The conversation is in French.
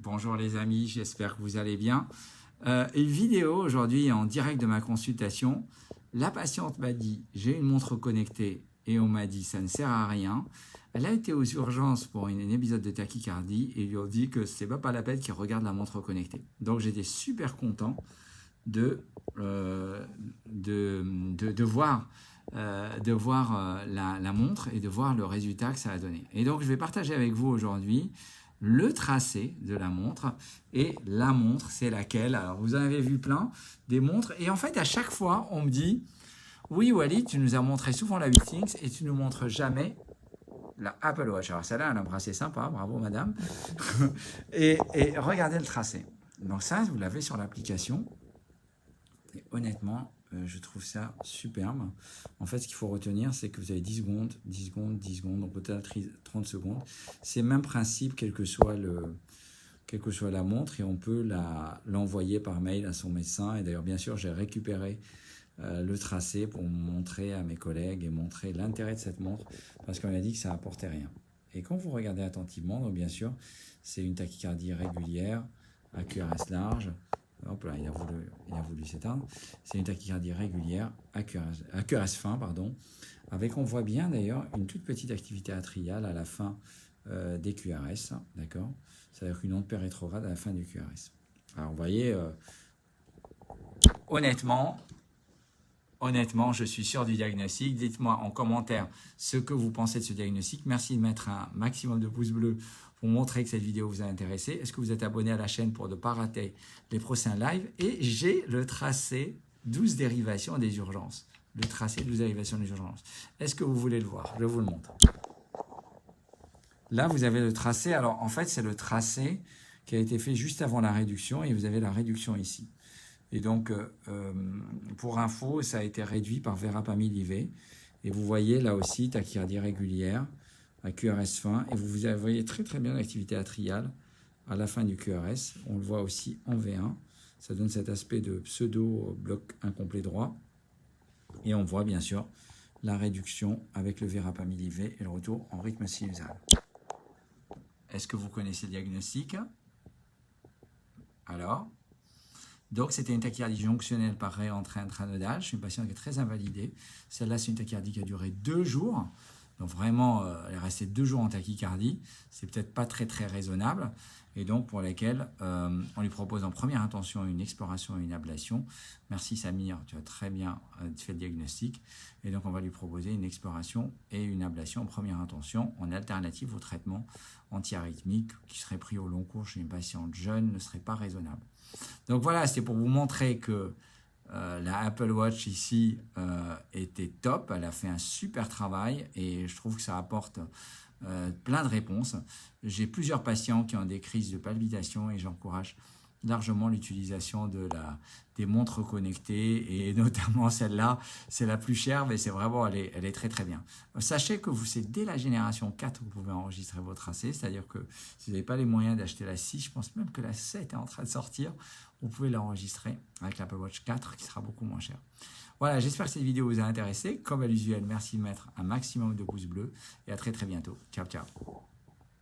Bonjour les amis, j'espère que vous allez bien. Une vidéo aujourd'hui en direct de ma consultation. La patiente m'a dit « j'ai une montre connectée » et on m'a dit « ça ne sert à rien ». Elle a été aux urgences pour un épisode de tachycardie et ils lui ont dit que ce n'est pas la peine qu'il regarde la montre connectée. Donc j'étais super content de voir la montre et de voir le résultat que ça a donné. Et donc je vais partager avec vous aujourd'hui le tracé de la montre. Et la montre, c'est laquelle? Alors, vous en avez vu plein, des montres. Et en fait, à chaque fois, on me dit « Oui, Walid, tu nous as montré souvent la 8 Things et tu ne nous montres jamais la Apple Watch. » Alors, celle-là, elle est assez sympa. Bravo, madame. et regardez le tracé. Donc ça, vous l'avez sur l'application. Et honnêtement, je trouve ça superbe. En fait, ce qu'il faut retenir, c'est que vous avez 10 secondes, 10 secondes, 10 secondes, donc peut-être 30 secondes. C'est le même principe, quel que soit la montre, et on peut l'envoyer par mail à son médecin. Et d'ailleurs, bien sûr, j'ai récupéré le tracé pour montrer à mes collègues et montrer l'intérêt de cette montre, parce qu'on a dit que ça n'apportait rien. Et quand vous regardez attentivement, donc bien sûr, c'est une tachycardie régulière à QRS large. Hop là, il a voulu s'éteindre. C'est une tachycardie régulière à QRS fin, pardon. Avec, on voit bien d'ailleurs, une toute petite activité atriale à la fin des QRS, d'accord. C'est-à-dire qu'une onde rétrograde à la fin du QRS. Alors, vous voyez, honnêtement, je suis sûr du diagnostic. Dites-moi en commentaire ce que vous pensez de ce diagnostic. Merci de mettre un maximum de pouces bleus pour montrer que cette vidéo vous a intéressé. Est-ce que vous êtes abonné à la chaîne pour ne pas rater les prochains lives? Et j'ai le tracé 12 dérivations des urgences. Le tracé 12 dérivations des urgences. Est-ce que vous voulez le voir? Je vous le montre. Là, vous avez le tracé. Alors, en fait, c'est le tracé qui a été fait juste avant la réduction et vous avez la réduction ici. Et donc, pour info, ça a été réduit par Verapamil IV. Et vous voyez là aussi, tachycardie régulière à QRS fin. Et vous voyez très très bien l'activité atriale à la fin du QRS. On le voit aussi en V1. Ça donne cet aspect de pseudo-bloc incomplet droit. Et on voit bien sûr la réduction avec le Verapamil IV et le retour en rythme sinusal. Est-ce que vous connaissez le diagnostic? Alors? Donc, c'était une tachycardie jonctionnelle par réentrée intranodale. Je suis une patiente qui est très invalidée. Celle-là, c'est une tachycardie qui a duré 2 jours. Donc, vraiment, elle est restée 2 jours en tachycardie. C'est peut-être pas très, très raisonnable. Et donc, pour lesquelles on lui propose en première intention une exploration et une ablation. Merci Samir, tu as très bien fait le diagnostic. Et donc, on va lui proposer une exploration et une ablation en première intention en alternative au traitement antiarythmique qui serait pris au long cours chez une patiente jeune ne serait pas raisonnable. Donc voilà, c'était pour vous montrer que la Apple Watch ici était top. Elle a fait un super travail et je trouve que ça apporte plein de réponses. J'ai plusieurs patients qui ont des crises de palpitations et j'encourage largement l'utilisation des montres connectées et notamment celle-là, c'est la plus chère mais c'est vraiment, elle est très très bien. Sachez que c'est dès la génération 4 que vous pouvez enregistrer vos tracés, c'est-à-dire que si vous n'avez pas les moyens d'acheter la 6, je pense même que la 7 est en train de sortir, vous pouvez l'enregistrer avec l'Apple Watch 4 qui sera beaucoup moins cher. Voilà, j'espère que cette vidéo vous a intéressé. Comme à l'usuel, merci de mettre un maximum de pouces bleus et à très très bientôt. Ciao, ciao.